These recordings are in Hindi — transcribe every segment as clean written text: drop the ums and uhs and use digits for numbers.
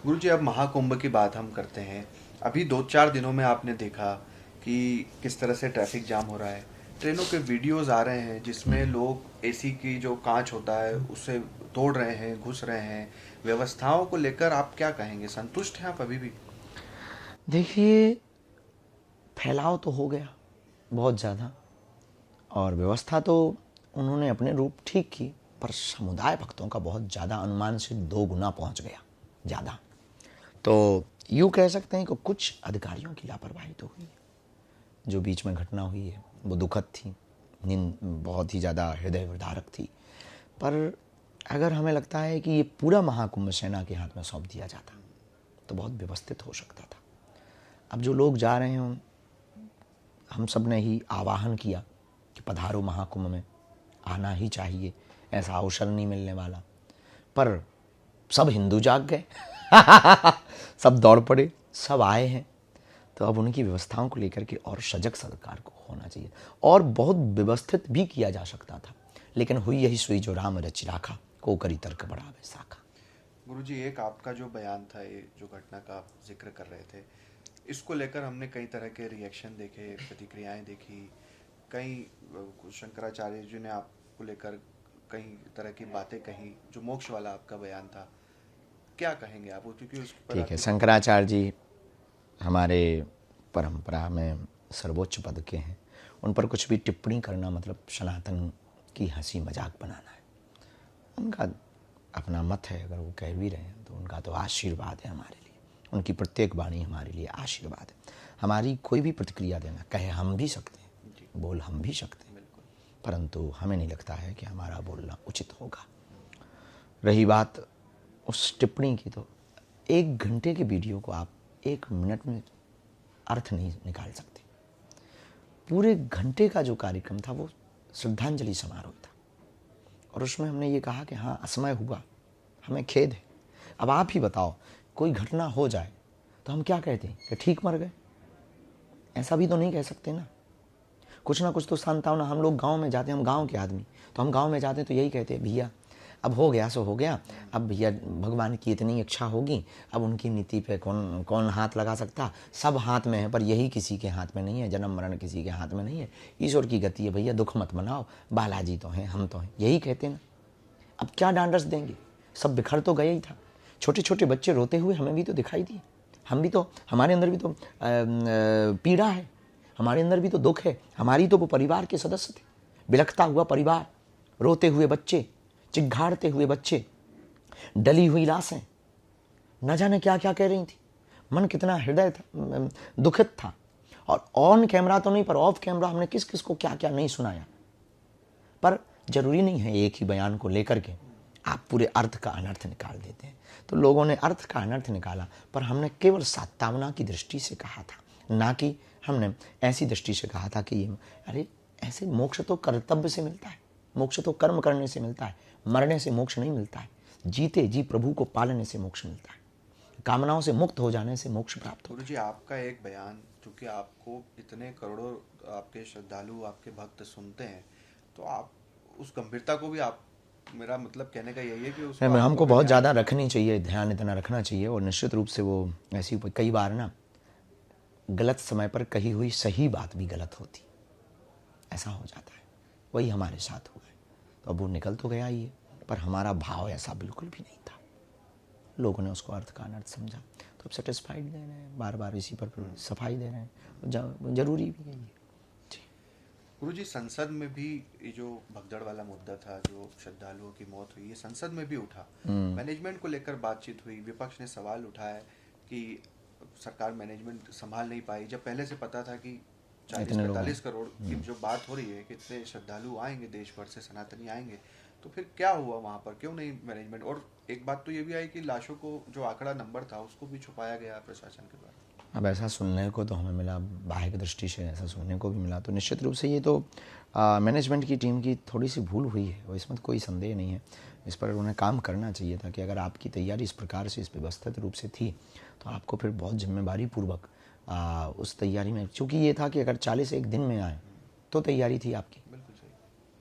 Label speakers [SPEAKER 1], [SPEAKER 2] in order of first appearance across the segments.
[SPEAKER 1] गुरुजी, अब महाकुंभ की बात हम करते हैं। अभी 2-4 दिनों में आपने देखा कि किस तरह से ट्रैफिक जाम हो रहा है। ट्रेनों के वीडियोस आ रहे हैं जिसमें लोग एसी की जो कांच होता है उसे तोड़ रहे हैं, घुस रहे हैं। व्यवस्थाओं को लेकर आप क्या कहेंगे? संतुष्ट हैं आप अभी भी?
[SPEAKER 2] देखिए, फैलाव तो हो गया बहुत ज़्यादा, और व्यवस्था तो उन्होंने अपने रूप ठीक की, पर समुदाय भक्तों का बहुत ज़्यादा, अनुमान से 2 गुना पहुंच गया ज़्यादा। तो यूँ कह सकते हैं कि कुछ अधिकारियों की लापरवाही तो हुई है। जो बीच में घटना हुई है वो दुखद थी, बहुत ही ज़्यादा हृदय विदारक थी। पर अगर हमें लगता है कि ये पूरा महाकुंभ सेना के हाथ में सौंप दिया जाता तो बहुत व्यवस्थित हो सकता था। अब जो लोग जा रहे हैं, हम सब ने ही आवाहन किया कि पधारो महाकुंभ में, आना ही चाहिए, ऐसा अवसर नहीं मिलने वाला। पर सब हिंदू जाग गए सब दौड़ पड़े, सब आए हैं। तो अब उनकी व्यवस्थाओं को लेकर के और सजग सरकार को होना चाहिए, और बहुत व्यवस्थित भी किया जा सकता था। लेकिन हुई यही सुई जो राम रचि राखा, को करी तर्क बढ़ावे शाखा।
[SPEAKER 1] गुरुजी, एक आपका जो बयान था, ये जो घटना का आप जिक्र कर रहे थे, इसको लेकर हमने कई तरह के रिएक्शन देखे, प्रतिक्रियाएं देखी। कई शंकराचार्य जी ने आपको लेकर कई तरह की बातें कही। जो मोक्ष वाला आपका बयान था, क्या कहेंगे आप? क्योंकि उस पर
[SPEAKER 2] ठीक है,
[SPEAKER 1] आपकी
[SPEAKER 2] शंकराचार्य जी हमारे परंपरा में सर्वोच्च पद के हैं। उन पर कुछ भी टिप्पणी करना मतलब सनातन की हंसी मजाक बनाना है। उनका अपना मत है, अगर वो कह भी रहे हैं तो उनका तो आशीर्वाद है हमारे लिए। उनकी प्रत्येक वाणी हमारे लिए आशीर्वाद है। हमारी कोई भी प्रतिक्रिया देना, कहे हम भी सकते हैं,
[SPEAKER 1] जी,
[SPEAKER 2] बोल हम भी सकते हैं,
[SPEAKER 1] बिल्कुल।
[SPEAKER 2] परंतु हमें नहीं लगता है कि हमारा बोलना उचित होगा। रही बात उस टिप्पणी की, तो 1 घंटे के वीडियो को आप 1 मिनट में अर्थ नहीं निकाल सकते। पूरे घंटे का जो कार्यक्रम था वो श्रद्धांजलि समारोह था, और उसमें हमने ये कहा कि हाँ, असमय हुआ, हमें खेद है। अब आप ही बताओ, कोई घटना हो जाए तो हम क्या कहते हैं कि ठीक मर गए? ऐसा भी तो नहीं कह सकते ना कुछ तो सांत्वना। हम लोग गांव में जाते हैं, हम गांव के आदमी, तो हम गांव में जाते हैं तो यही कहते हैं, भैया अब हो गया सो हो गया, अब भैया भगवान की इतनी इच्छा होगी, अब उनकी नीति पे कौन कौन हाथ लगा सकता? सब हाथ में है, पर यही किसी के हाथ में नहीं है, जन्म मरण किसी के हाथ में नहीं है, ईश्वर की गति है भैया, दुख मत मनाओ, बालाजी तो हैं, हम तो हैं, यही कहते हैं ना। अब क्या डांडस देंगे? सब बिखर तो गया ही था। छोटे छोटे बच्चे रोते हुए हमें भी तो दिखाई दिए। हम भी तो, हमारे अंदर भी तो पीड़ा है, हमारे अंदर भी तो दुख है। हमारी तो वो परिवार के सदस्य थे, बिलखता हुआ परिवार, रोते हुए बच्चे, चिघाड़ते हुए बच्चे, डली हुई लाशें, न जाने क्या क्या कह रही थी। मन कितना हृदय था, दुखित था। और ऑन कैमरा तो नहीं, पर ऑफ कैमरा हमने किस किस को क्या क्या नहीं सुनाया। पर जरूरी नहीं है एक ही बयान को लेकर के आप पूरे अर्थ का अनर्थ निकाल देते हैं। तो लोगों ने अर्थ का अनर्थ निकाला, पर हमने केवल सात्वना की दृष्टि से कहा था, ना कि हमने ऐसी दृष्टि से कहा था कि ये, अरे ऐसे मोक्ष तो कर्तव्य से मिलता है, मोक्ष तो कर्म करने से मिलता है, मरने से मोक्ष नहीं मिलता है, जीते जी प्रभु को पालने से मोक्ष मिलता है, कामनाओं से मुक्त हो जाने से मोक्ष प्राप्त
[SPEAKER 1] गुरु
[SPEAKER 2] होता
[SPEAKER 1] जी, आपका एक बयान, क्योंकि आपको इतने करोड़ों आपके श्रद्धालु, आपके भक्त सुनते हैं, तो आप उस गंभीरता को भी आप, मेरा मतलब कहने का यही है कि उसको
[SPEAKER 2] है।
[SPEAKER 1] आपको
[SPEAKER 2] हमको
[SPEAKER 1] भी
[SPEAKER 2] बहुत
[SPEAKER 1] ध्यान
[SPEAKER 2] ज़्यादा
[SPEAKER 1] रखना
[SPEAKER 2] रखनी
[SPEAKER 1] चाहिए।
[SPEAKER 2] चाहिए, ध्यान इतना रखना चाहिए, और निश्चित रूप से वो ऐसी कई बार ना गलत समय पर कही हुई सही बात भी गलत होती, ऐसा हो जाता है। वही हमारे साथ हुआ है। तो अब वो निकल तो गया ही है, पर हमारा भाव ऐसा बिल्कुल भी नहीं था। लोगों ने उसको अर्थ का अनर्थ समझा, तो अब सेटिस्फाइड दे रहे हैं, बार बार इसी पर सफाई दे रहे हैं, जरूरी भी यही है।
[SPEAKER 1] गुरु जी, संसद में भी ये जो भगदड़ वाला मुद्दा था, जो श्रद्धालुओं की मौत हुई, ये संसद में भी उठा। मैनेजमेंट को लेकर बातचीत हुई, विपक्ष ने सवाल उठाया कि सरकार मैनेजमेंट संभाल नहीं पाई, जब पहले से पता था कि चालीस
[SPEAKER 2] इतने लोग हैं।
[SPEAKER 1] पैंतालीस करोड़ की जो बात हो रही है कि इतने श्रद्धालु आएंगे, देश भर से सनातनी आएंगे, तो फिर क्या हुआ वहाँ पर? क्यों नहीं मैनेजमेंट? और एक बात तो ये भी आई कि लाशों को जो आंकड़ा नंबर था उसको भी छुपाया गया प्रशासन के द्वारा।
[SPEAKER 2] अब ऐसा सुनने को तो हमें मिला, बाह्य दृष्टि से ऐसा सुनने को भी मिला, तो निश्चित रूप से ये तो मैनेजमेंट की टीम की थोड़ी सी भूल हुई है, और इसमें तो कोई संदेह नहीं है। इस पर उन्हें काम करना चाहिए था कि अगर आपकी तैयारी इस प्रकार से, इस व्यवस्थित रूप से थी, तो आपको फिर बहुत जिम्मेदारी पूर्वक उस तैयारी में, चूँकि ये था कि अगर 40 एक दिन में आए तो तैयारी थी आपकी।
[SPEAKER 1] बिल्कुल सही।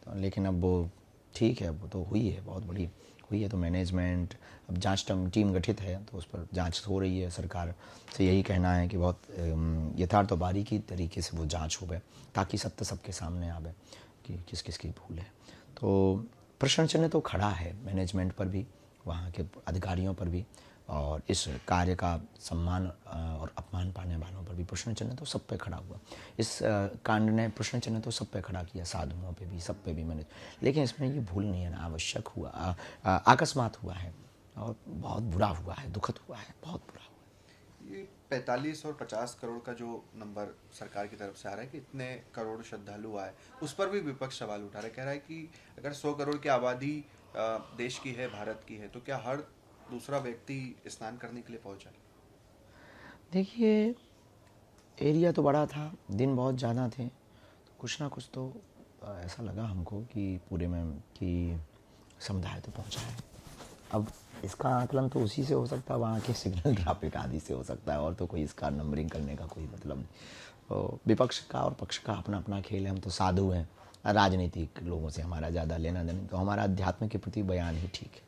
[SPEAKER 2] तो लेकिन अब वो ठीक है, वो तो हुई है बहुत बड़ी हुई है तो मैनेजमेंट, अब जांच टीम गठित है तो उस पर जांच हो रही है। सरकार से यही कहना है कि बहुत यथार्थ और बारीकी तरीके से वो जांच होवे ताकि सत्य सबके सामने आवे कि किस किस की भूल है। तो प्रश्न चिन्ह तो खड़ा है मैनेजमेंट पर भी, वहाँ के अधिकारियों पर भी, और इस कार्य का सम्मान और अपमान पाने वालों पर भी प्रश्न चिन्ह तो सब पे खड़ा हुआ। इस कांड ने प्रश्न चिन्ह तो सब पे खड़ा किया, साधुओं पे भी, सब पे भी मैंने, लेकिन इसमें ये भूल नहीं है ना, आवश्यक हुआ, अकस्मात हुआ है और बहुत बुरा हुआ है, दुखद हुआ है, बहुत बुरा हुआ।
[SPEAKER 1] ये 45 और 50 करोड़ का जो नंबर सरकार की तरफ से आ रहा है कि इतने करोड़ श्रद्धालु आए, उस पर भी विपक्ष सवाल उठा रहा है, कह रहा है कि अगर 100 करोड़ की आबादी देश की है, भारत की है, तो क्या हर दूसरा व्यक्ति स्नान करने के लिए पहुंचा?
[SPEAKER 2] देखिए, एरिया तो बड़ा था, दिन बहुत ज़्यादा थे, तो कुछ ना कुछ तो ऐसा लगा हमको कि पूरे में कि समुदाय तो पहुंचा है। अब इसका आकलन तो उसी से हो सकता है, वहाँ के सिग्नल ट्रैफिक आदि से हो सकता है, और तो कोई इसका नंबरिंग करने का कोई मतलब नहीं। तो विपक्ष का और पक्ष का अपना अपना खेल है, हम तो साधु हैं, राजनीतिक लोगों से हमारा ज़्यादा लेना देना, तो हमारा अध्यात्म के प्रति बयान ही ठीक है।